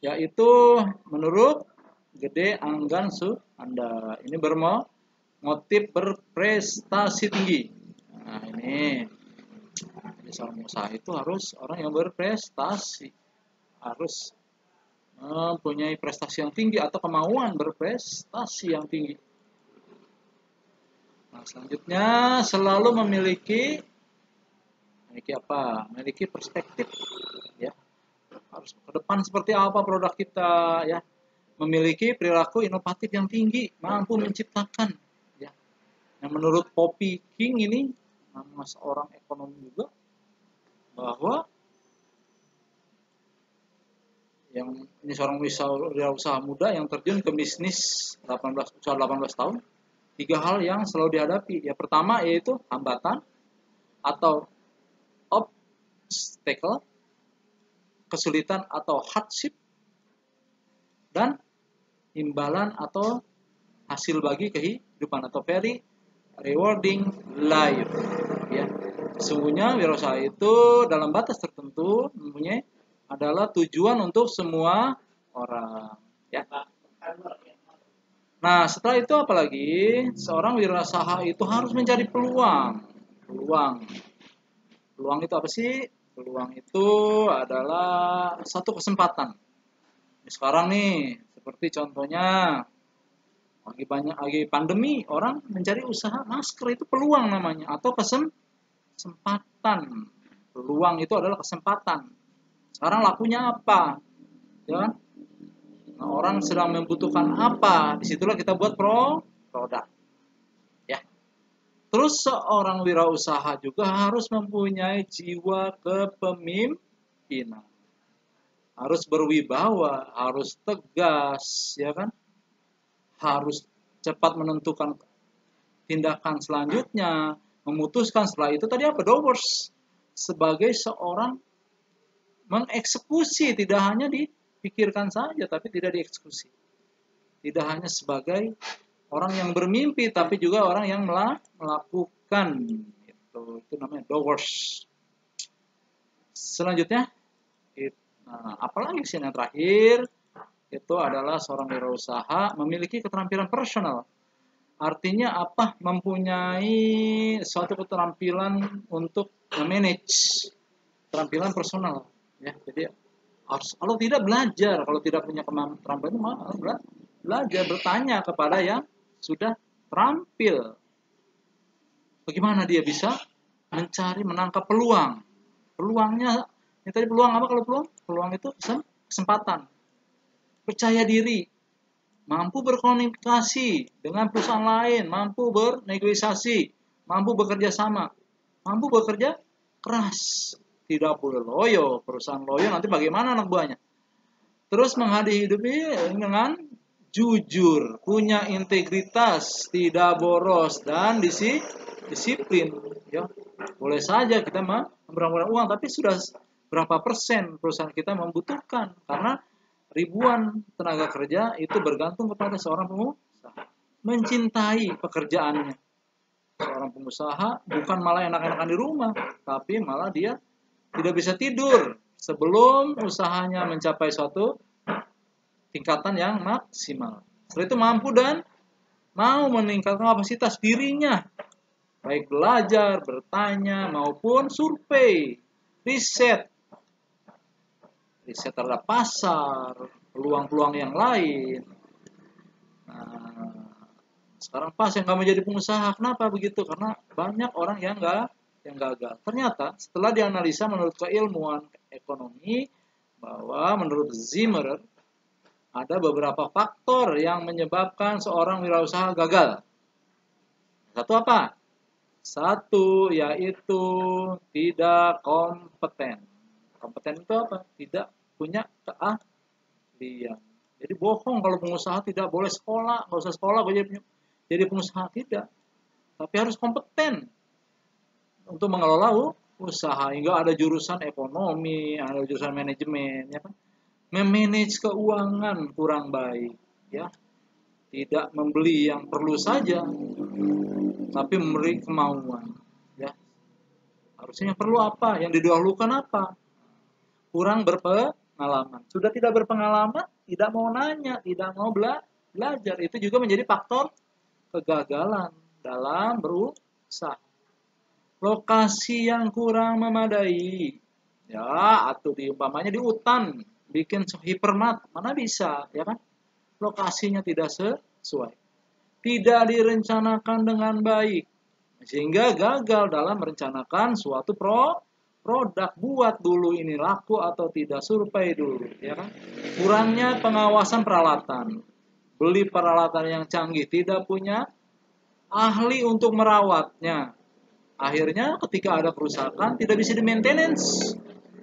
yaitu menurut Gede Anggan Suanda, ini bermotif berprestasi tinggi. Nah ini, jadi seorang pengusaha itu harus orang yang berprestasi, harus mempunyai prestasi yang tinggi atau kemauan berprestasi yang tinggi. Nah, selanjutnya selalu memiliki apa? Memiliki perspektif, ya. Harus ke depan seperti apa produk kita, ya. Memiliki perilaku inovatif yang tinggi, mampu menciptakan, ya. Yang menurut Poppy King ini, nama seorang ekonom juga, bahwa yang ini seorang wirausaha muda yang terjun ke bisnis 18 tahun, 3 hal yang selalu dihadapi. Ya pertama yaitu hambatan atau obstacle, kesulitan atau hardship, dan imbalan atau hasil bagi kehidupan atau very rewarding life. Ya, sesungguhnya wirausaha itu dalam batas tertentu mempunyai adalah tujuan untuk semua orang. Ya. Nah, setelah itu apalagi seorang wirausaha itu harus mencari peluang. Peluang itu apa sih? Peluang itu adalah satu kesempatan. Sekarang nih, seperti contohnya lagi pandemi, orang mencari usaha masker itu peluang namanya atau kesempatan. Peluang itu adalah kesempatan. Sekarang lakunya apa? Ya. Nah, orang sedang membutuhkan apa? Disitulah kita buat produk. Ya. Terus seorang wirausaha juga harus mempunyai jiwa kepemimpinan. Harus berwibawa, harus tegas, ya kan? Harus cepat menentukan tindakan selanjutnya, memutuskan setelah itu tadi apa? Doors. Sebagai seorang mengeksekusi, tidak hanya dipikirkan saja tapi tidak dieksekusi. Tidak hanya sebagai orang yang bermimpi tapi juga orang yang melakukan. Itu namanya doers. Selanjutnya, apalagi sih yang terakhir itu adalah seorang wirausaha memiliki keterampilan personal. Artinya apa? Mempunyai suatu keterampilan untuk manage, keterampilan personal. Ya, jadi harus, kalau tidak belajar, kalau tidak punya keterampilan itu harus belajar, bertanya kepada yang sudah terampil. Bagaimana dia bisa menangkap peluang? Peluangnya, ini tadi peluang apa kalau peluang? Peluang itu kesempatan. Percaya diri, mampu berkomunikasi dengan perusahaan lain, mampu bernegosiasi, mampu bekerja sama, mampu bekerja keras. Tidak boleh loyo, perusahaan loyo nanti bagaimana anak buahnya. Terus menghadapi dengan jujur, punya integritas, tidak boros dan disiplin. Ya, boleh saja kita memberikan uang, tapi sudah berapa persen perusahaan kita membutuhkan, karena ribuan tenaga kerja itu bergantung kepada seorang pengusaha. Mencintai pekerjaannya. Seorang pengusaha bukan malah enak-enakan di rumah, tapi malah dia tidak bisa tidur sebelum usahanya mencapai suatu tingkatan yang maksimal. Setelah itu mampu dan mau meningkatkan kapasitas dirinya, baik belajar, bertanya, maupun survei, riset terhadap pasar, peluang-peluang yang lain. Nah, sekarang pas yang nggak menjadi pengusaha, kenapa begitu? Karena banyak orang yang gagal. Ternyata setelah dianalisa menurut keilmuan ekonomi, bahwa menurut Zimmer ada beberapa faktor yang menyebabkan seorang wirausaha gagal. Satu apa? Satu yaitu tidak kompeten. Kompeten itu apa? Tidak punya keahlian. Jadi bohong kalau pengusaha tidak boleh sekolah, nggak usah sekolah jadi pengusaha, tidak. Tapi harus kompeten untuk mengelola usaha, hingga ada jurusan ekonomi, ada jurusan manajemen, ya kan? Memanage keuangan kurang baik, ya. tidak membeli yang perlu saja, tapi memberi kemauan. Ya, harusnya yang perlu apa, yang didahulukan apa? Kurang berpengalaman. Sudah tidak berpengalaman, tidak mau nanya, tidak mau belajar. Itu juga menjadi faktor kegagalan dalam berusaha. Lokasi yang kurang memadai, ya, atau diumpamanya di hutan, bikin hipermat, mana bisa, ya kan? Lokasinya tidak sesuai, tidak direncanakan dengan baik, sehingga gagal dalam merencanakan suatu produk. Buat dulu ini laku atau tidak, survei dulu, ya kan? Kurangnya pengawasan peralatan, beli peralatan yang canggih, tidak punya ahli untuk merawatnya. Akhirnya ketika ada kerusakan tidak bisa di-maintenance.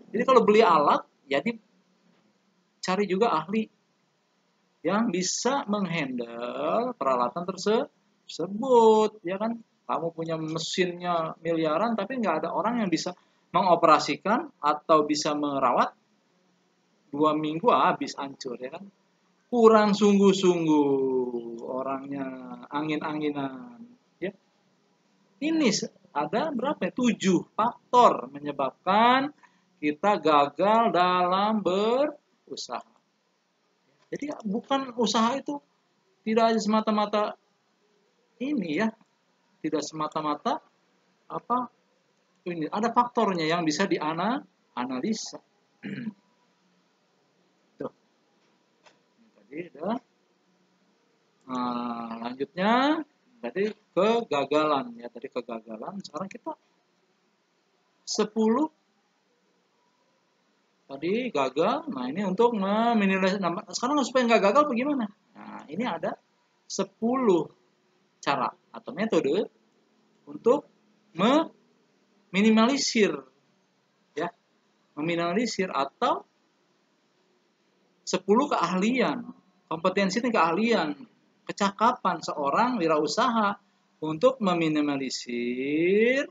Jadi kalau beli alat, ya cari juga ahli yang bisa menghandle peralatan tersebut, ya kan? Kamu punya mesinnya miliaran tapi nggak ada orang yang bisa mengoperasikan atau bisa merawat, 2 minggu habis hancur, ya kan? Kurang sungguh-sungguh, orangnya angin-anginan, ya. Ini ada berapa? 7 faktor menyebabkan kita gagal dalam berusaha. Jadi bukan usaha itu tidak semata-mata ini, ya, tidak semata-mata apa ini. Ada faktornya yang bisa dianalisa. Tuh. Ini tadi udah. Nah, lanjutnya tadi kegagalan, ya, tadi kegagalan. Sekarang kita 10 tadi gagal. Nah, ini untuk meminimalisir. Nah, sekarang supaya nggak gagal bagaimana? Nah, ini ada 10 cara atau metode untuk meminimalisir, ya, meminimalisir atau 10 keahlian, kompetensi dan keahlian, kecakapan seorang wirausaha untuk meminimalisir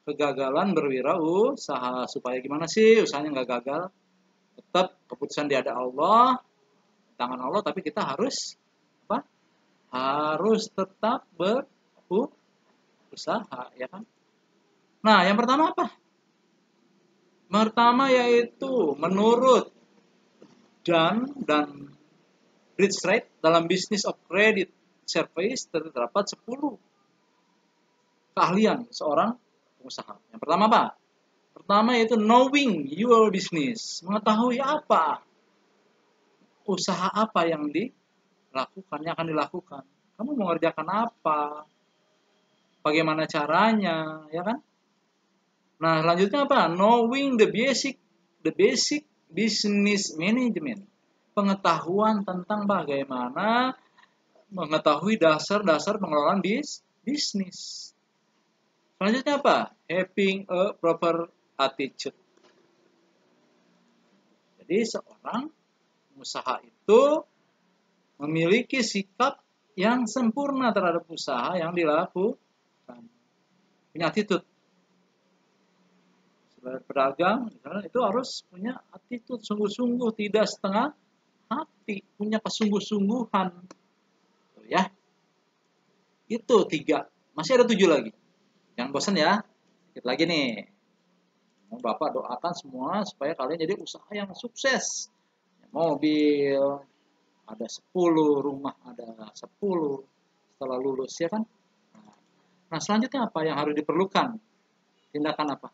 kegagalan berwirausaha. Supaya gimana sih usahanya nggak gagal? Tetap keputusan di ada Allah, tangan Allah, tapi kita harus apa? Harus tetap berusaha, ya kan? Nah, yang pertama apa? Pertama yaitu menurut dan Bridge dalam Business of Credit Service terdapat 10 keahlian seorang pengusaha. Yang pertama apa? Pertama yaitu knowing your business, mengetahui apa usaha apa yang akan dilakukan. Kamu mengerjakan apa? Bagaimana caranya, ya kan? Nah, selanjutnya apa? Knowing the basic business management. Pengetahuan tentang bagaimana mengetahui dasar-dasar pengelolaan bisnis. Selanjutnya apa? Having a proper attitude. Jadi seorang pengusaha itu memiliki sikap yang sempurna terhadap usaha yang dilakukan. Punya attitude. Sebagai pedagang, itu harus punya attitude, sungguh-sungguh, tidak setengah hati, punya kesungguh-sungguhan. Ya, itu 3. Masih ada 7 lagi. Yang bosan ya, sedikit lagi nih. Bapak doakan semua supaya kalian jadi usaha yang sukses. Mobil ada 10, rumah ada 10 setelah lulus, ya kan? Nah, selanjutnya apa yang harus diperlukan? Tindakan apa?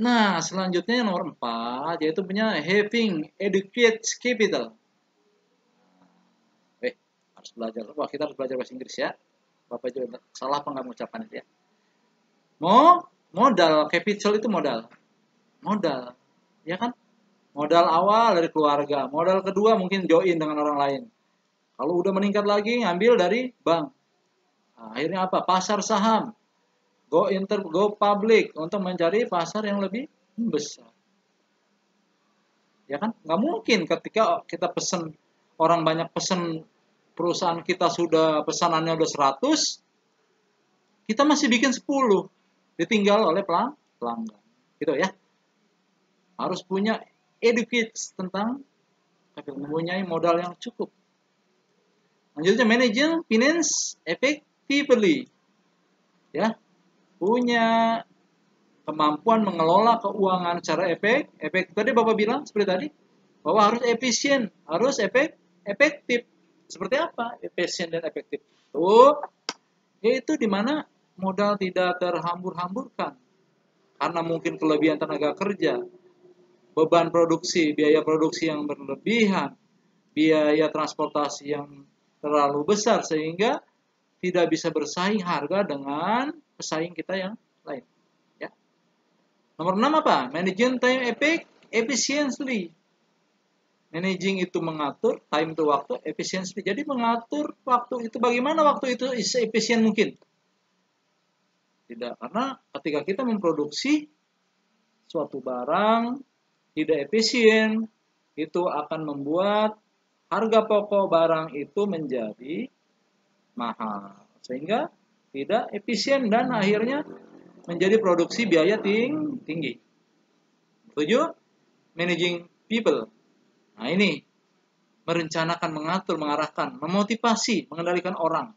Nah, selanjutnya yang nomor 4 yaitu punya having educate capital. Harus belajar. Wah, kita harus belajar bahasa Inggris, ya. Bapak juga salah apa nggak mengucapkan itu, ya. Modal, capital itu modal, ya kan? Modal awal dari keluarga, modal kedua mungkin join dengan orang lain. Kalau udah meningkat lagi ngambil dari bank. Nah, akhirnya apa? Pasar saham, go public untuk mencari pasar yang lebih besar. Ya kan? Nggak mungkin ketika kita pesen, orang banyak pesen, perusahaan kita sudah pesanannya udah 100, kita masih bikin 10, ditinggal oleh pelanggan. Gitu, ya. Harus punya educate tentang tapi mempunyai modal yang cukup. Lanjutnya, managing finance effectively. Ya, punya kemampuan mengelola keuangan secara efektif. Tadi Bapak bilang seperti tadi, bahwa harus efisien, harus efektif. Seperti apa? Efisien dan efektif. Yaitu di mana modal tidak terhambur-hamburkan. Karena mungkin kelebihan tenaga kerja, beban produksi, biaya produksi yang berlebihan, biaya transportasi yang terlalu besar sehingga tidak bisa bersaing harga dengan pesaing kita yang lain. Ya. Nomor 6 apa? Managing time efficiently. Managing itu mengatur, time itu waktu, efficiently. Jadi mengatur waktu itu, bagaimana waktu itu efisien mungkin? Tidak, karena ketika kita memproduksi suatu barang tidak efisien, itu akan membuat harga pokok barang itu menjadi mahal, sehingga tidak efisien dan akhirnya menjadi produksi biaya tinggi. 7. Managing people. Nah ini, merencanakan, mengatur, mengarahkan, memotivasi, mengendalikan orang,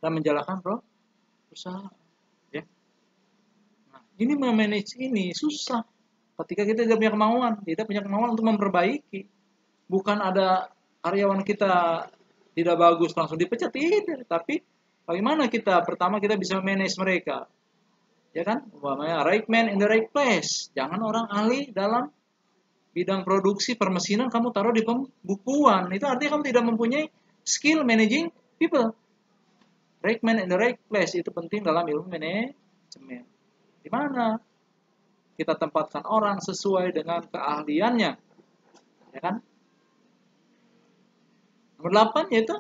dan menjalankan perusahaan. Ya. Nah, ini memanage ini susah. Ketika kita tidak punya kemauan untuk memperbaiki. Bukan ada karyawan kita tidak bagus langsung dipecat, tidak. Tapi bagaimana pertama kita bisa manage mereka. Ya kan? Umpamanya right man in the right place. Jangan orang ahli dalam bidang produksi permesinan kamu taruh di pembukuan. Itu artinya kamu tidak mempunyai skill managing people. Right man in the right place itu penting dalam ilmu manajemen. Di mana kita tempatkan orang sesuai dengan keahliannya. Ya kan? Nomor 8 yaitu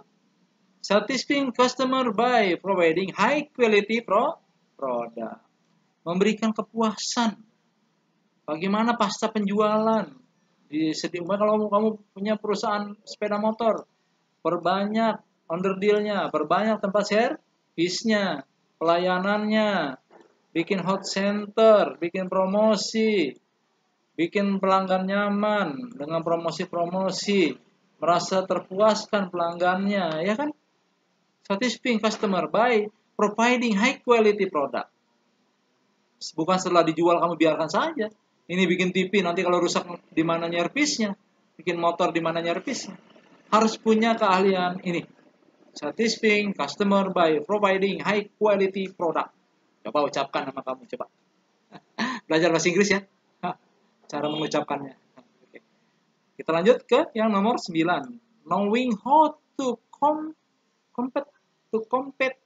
satisfying customer by providing high quality product. Memberikan kepuasan. Bagaimana pasca penjualan? Kalau kamu punya perusahaan sepeda motor, perbanyak underdeal-nya, perbanyak tempat servisnya, pelayanannya, bikin hot center, bikin promosi, bikin pelanggan nyaman dengan promosi-promosi, merasa terpuaskan pelanggannya, ya kan? Satisfying customer by providing high quality product. Bukan setelah dijual kamu biarkan saja. Ini bikin TV, nanti kalau rusak di mana nyervisnya, bikin motor di mana nyervisnya. Harus punya keahlian ini. Satisfying customer by providing high quality product. Coba ucapkan nama kamu, coba. Belajar bahasa Inggris ya. Cara mengucapkannya. Oke. Kita lanjut ke yang nomor 9. Knowing how to compete.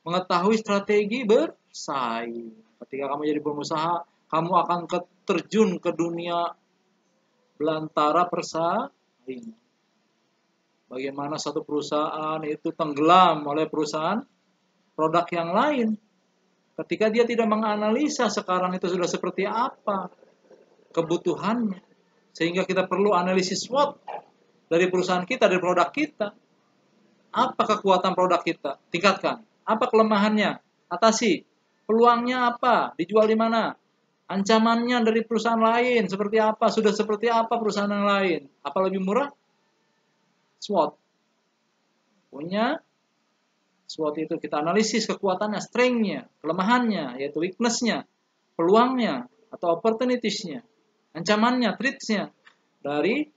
Mengetahui strategi bersaing. Ketika kamu jadi pengusaha, kamu akan terjun ke dunia belantara persaing. Bagaimana satu perusahaan itu tenggelam oleh perusahaan produk yang lain. Ketika dia tidak menganalisa sekarang itu sudah seperti apa kebutuhannya. Sehingga kita perlu analisis SWOT dari perusahaan kita, dari produk kita. Apa kekuatan produk kita? Tingkatkan. Apa kelemahannya? Atasi. Peluangnya apa? Dijual di mana? Ancamannya dari perusahaan lain seperti apa? Sudah seperti apa perusahaan yang lain? Apa lebih murah? SWOT. Punya SWOT itu kita analisis kekuatannya, strength-nya, kelemahannya, yaitu weakness-nya, peluangnya atau opportunities-nya, ancamannya, threats-nya dari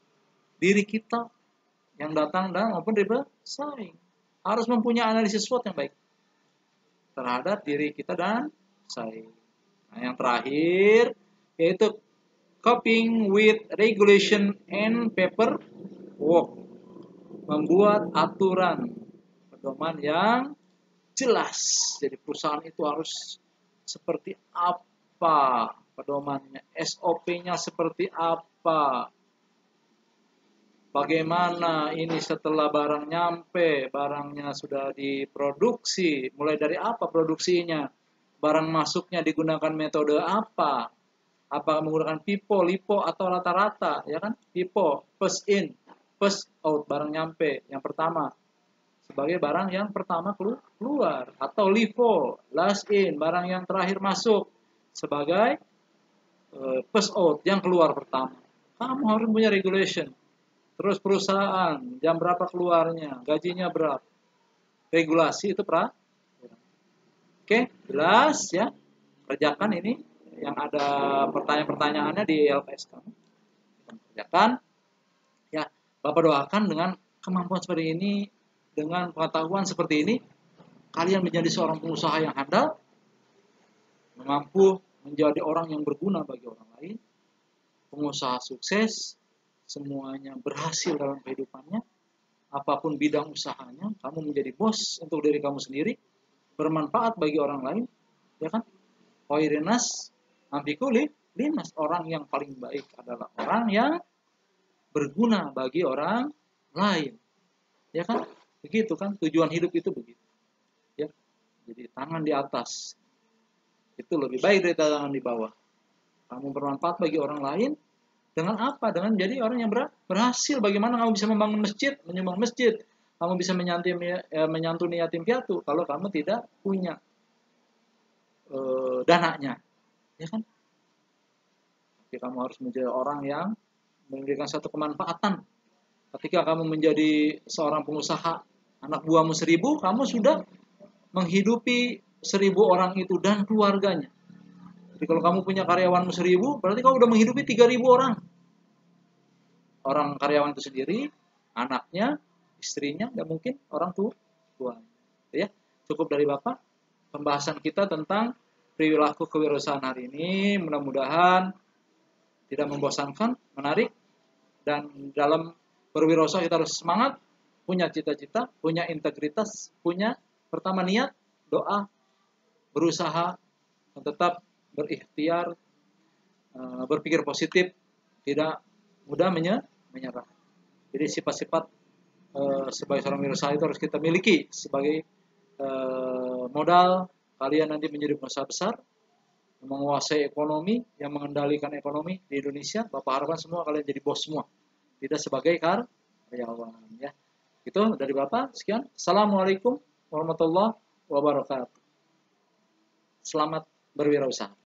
diri kita yang datang dan maupun dari pesaing. Harus mempunyai analisis SWOT yang baik terhadap diri kita dan pesaing. Nah, yang terakhir yaitu coping with regulation and paperwork. Membuat aturan pedoman yang jelas. Jadi perusahaan itu harus seperti apa pedomannya, SOP-nya seperti apa. Bagaimana ini setelah barang nyampe, barangnya sudah diproduksi, mulai dari apa produksinya, barang masuknya digunakan metode apa, menggunakan FIFO, LIFO atau rata-rata, ya kan? FIFO, first in, first out, barang nyampe yang pertama sebagai barang yang pertama keluar, atau LIFO, last in, barang yang terakhir masuk sebagai first out, yang keluar pertama. Kamu harus punya regulation. Terus perusahaan, jam berapa keluarnya, gajinya berapa. Regulasi itu Oke, jelas ya. Kerjakan ini yang ada pertanyaan-pertanyaannya di LPS kamu. Kerjakan. Ya, Bapak doakan dengan kemampuan seperti ini, dengan pengetahuan seperti ini, kalian menjadi seorang pengusaha yang handal, mampu menjadi orang yang berguna bagi orang lain, pengusaha sukses, semuanya berhasil dalam kehidupannya, apapun bidang usahanya, kamu menjadi bos untuk diri kamu sendiri, bermanfaat bagi orang lain, ya kan? Koirinas, ambikuli, linas, orang yang paling baik adalah orang yang berguna bagi orang lain, ya kan? Begitu kan? Tujuan hidup itu begitu, ya. Jadi tangan di atas itu lebih baik dari tangan di bawah. Kamu bermanfaat bagi orang lain dengan apa? Dengan jadi orang yang berhasil. Bagaimana kamu bisa membangun masjid, menyumbang masjid? Kamu bisa menyantuni yatim piatu kalau kamu tidak punya dananya, ya kan? Tapi kamu harus menjadi orang yang memberikan satu kemanfaatan. Ketika kamu menjadi seorang pengusaha, anak buahmu 1000, kamu sudah menghidupi 1000 orang itu dan keluarganya. Jadi kalau kamu punya karyawanmu 1000, berarti kamu sudah menghidupi 3000 orang. Orang karyawan itu sendiri, anaknya, istrinya, dan mungkin orang tuanya. Ya, cukup dari Bapak pembahasan kita tentang perilaku kewirausahaan hari ini. Mudah-mudahan tidak membosankan, menarik, dan dalam berwirausaha kita harus semangat, punya cita-cita, punya integritas, punya pertama niat, doa, berusaha, dan tetap berikhtiar, berpikir positif, tidak mudah menyerah. Jadi sifat-sifat sebagai seorang wirausaha itu harus kita miliki sebagai modal kalian nanti menjadi pengusaha besar, menguasai ekonomi, yang mengendalikan ekonomi di Indonesia. Bapak harapkan semua kalian jadi bos semua, tidak sebagai karyawan, ya. Itu dari Bapak. Sekian. Assalamualaikum warahmatullahi wabarakatuh. Selamat berwirausaha.